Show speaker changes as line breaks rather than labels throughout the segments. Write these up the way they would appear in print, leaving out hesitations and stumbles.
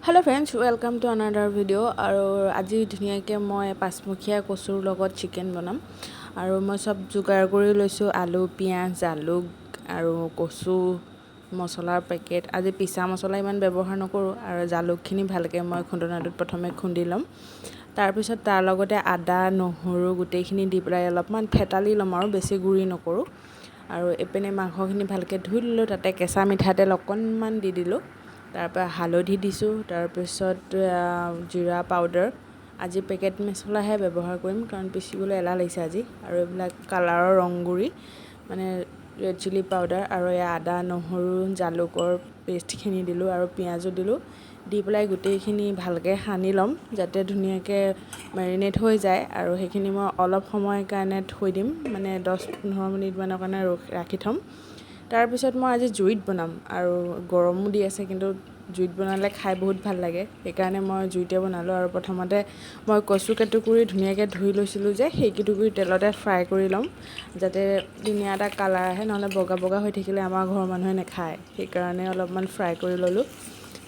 Hello friends, welcome to another video. আৰু আজি ধুনীয়াকৈ মই পাঁচমুখীয়া কচুৰ লগত চিকেন বনাম আৰু মই সব যোগাৰ কৰি লৈছোঁ আলু পিয়াজ জালুক আৰু কচু মছলাৰ পেকেট আজি পিছা মছলা ইমান ব্যৱহাৰ নকৰোঁ আৰু জালুকখিনি ভালকৈ মই খুন্দনাটোত প্ৰথমে খুন্দি ল'ম তাৰ পিছত তাৰ লগতে আদা নহৰু গোটেইখিনি দি পেলাই অলপমান ফেটালি ল'ম আৰু বেছি গুৰি নকৰোঁ আৰু এপিনে মাংসখিনি ভালকৈ ধুই ল'লোঁ তাতে কেঁচা মিঠাতেল অকণমান দি দিলোঁ তাৰপৰা হালধি দিছোঁ তাৰপিছত জিৰা পাউডাৰ আজি পেকেট মছলাহে ব্যৱহাৰ কৰিম কাৰণ পিচিবলৈ এলাহ লাগিছে আজি আৰু এইবিলাক কালাৰৰ ৰংগুৰি মানে ৰেড চিলি পাউডাৰ আৰু আদা নহৰু জালুকৰ পেষ্টখিনি দিলোঁ আৰু পিঁয়াজো দিলোঁ দি পেলাই গোটেইখিনি ভালকৈ সানি ল'ম যাতে ধুনীয়াকৈ মেৰিনেট হৈ যায় আৰু সেইখিনি মই অলপ সময়ৰ কাৰণে থৈ দিম মানে 10-15 মিনিটমানৰ কাৰণে ৰাখি থ'ম তাৰপিছত মই আজি জুইত বনাম আৰু গৰমো দি আছে কিন্তু জুইত বনালে খাই বহুত ভাল লাগে সেইকাৰণে মই জুইতে বনালোঁ আৰু প্ৰথমতে মই কচু কেটুকুৰি ধুনীয়াকৈ ধুই লৈছিলোঁ যে সেই কেটুকুৰি তেলতে ফ্ৰাই কৰি ল'ম যাতে ধুনীয়া এটা কালাৰ আহে নহ'লে বগা বগা হৈ থাকিলে আমাৰ ঘৰৰ মানুহে নাখায় সেইকাৰণে অলপমান ফ্ৰাই কৰি ল'লোঁ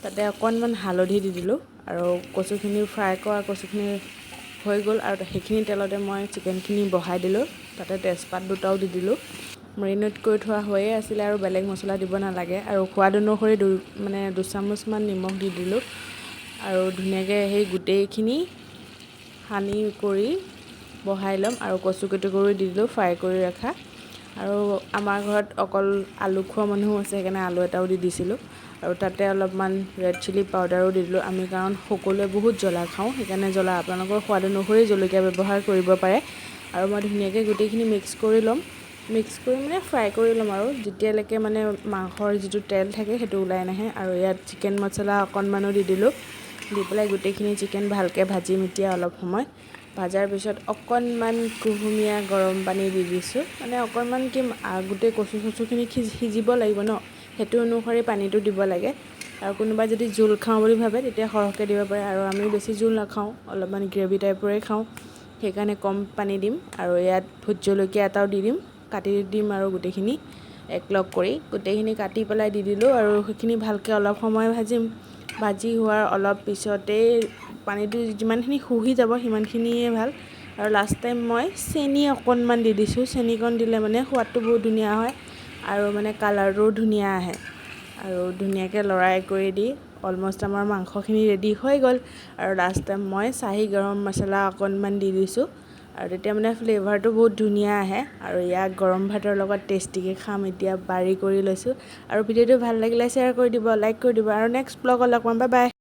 তাতে অকণমান হালধি দি দিলোঁ আৰু কচুখিনি ফ্ৰাই কৰা কচুখিনি হৈ গ'ল আৰু সেইখিনি তেলতে মই চিকেনখিনি বহাই দিলোঁ তাতে তেজপাত দুটাও দি দিলোঁ মেৰিনেট কৰি থোৱা হৈয়ে আছিলে আৰু বেলেগ মছলা দিব নালাগে আৰু সোৱাদ অনুসৰি মানে 2 চামুচমান নিমখ দি দিলোঁ আৰু ধুনীয়াকৈ সেই গোটেইখিনি সানি কৰি বহাই ল'ম আৰু কচু কেটুকুৰি দি দিলোঁ ফ্ৰাই কৰি ৰখা আৰু আমাৰ ঘৰত অকল আলু খোৱা মানুহো আছে সেইকাৰণে আলু এটাও দি দিছিলোঁ আৰু তাতে অলপমান ৰেড চিলি পাউডাৰো দি দিলোঁ আমি কাৰণ সকলোৱে বহুত জ্বলা খাওঁ সেইকাৰণে জ্বলা আপোনালোকৰ সোৱাদ অনুসৰি জলকীয়া ব্যৱহাৰ কৰিব পাৰে আৰু মই ধুনীয়াকৈ গোটেইখিনি মিক্স কৰি ল'ম মিক্স কৰি মানে ফ্ৰাই কৰি ল'ম আৰু যেতিয়ালৈকে মানে মাংসৰ যিটো তেল থাকে সেইটো ওলাই নাহে আৰু ইয়াত চিকেন মছলা অকণমানো দি দিলোঁ দি পেলাই গোটেইখিনি চিকেন ভালকৈ ভাজিম এতিয়া অলপ সময় ভাজাৰ পিছত অকণমান কুহুমীয়া গৰম পানী দি দিছোঁ মানে অকণমান কি গোটেই কচুখিনি সিজিব লাগিব ন সেইটো অনুসৰি পানীটো দিব লাগে আৰু কোনোবাই যদি জোল খাওঁ বুলি ভাবে তেতিয়া সৰহকৈ দিব পাৰে আৰু আমি বেছি জোল নাখাওঁ অলপমান গ্ৰেভি টাইপৰে খাওঁ সেইকাৰণে কম পানী দিম আৰু ইয়াত ভোট জলকীয়া এটাও দি দিম কাটি দিম আৰু গোটেইখিনি একলগ কৰি গোটেইখিনি কাটি পেলাই দি দিলোঁ আৰু সেইখিনি ভালকৈ অলপ সময় ভাজি হোৱাৰ অলপ পিছতেই পানীটো যিমানখিনি শুহি যাব সিমানখিনিয়ে ভাল আৰু লাষ্ট টাইম মই চেনি অকণমান দি দিছোঁ চেনিকণ দিলে মানে সোৱাদটো বহুত ধুনীয়া হয় আৰু মানে কালাৰটোও ধুনীয়া আহে আৰু ধুনীয়াকৈ লৰাই কৰি দি অলমষ্ট আমাৰ মাংসখিনি ৰেডি হৈ গ'ল আৰু লাষ্ট টাইম মই চাহী গৰম মছলা অকণমান দি দিছোঁ আৰু তেতিয়া মানে ফ্লেভাৰটো বহুত ধুনীয়া আহে আৰু ইয়াক গৰম ভাতৰ লগত টেষ্টিকৈ খাম এতিয়া বাৰী কৰি লৈছোঁ আৰু ভিডিঅ'টো ভাল লাগিলে শ্বেয়াৰ কৰি দিব লাইক কৰি দিব আৰু নেক্সট ব্লগত লগ পাম বাই বাই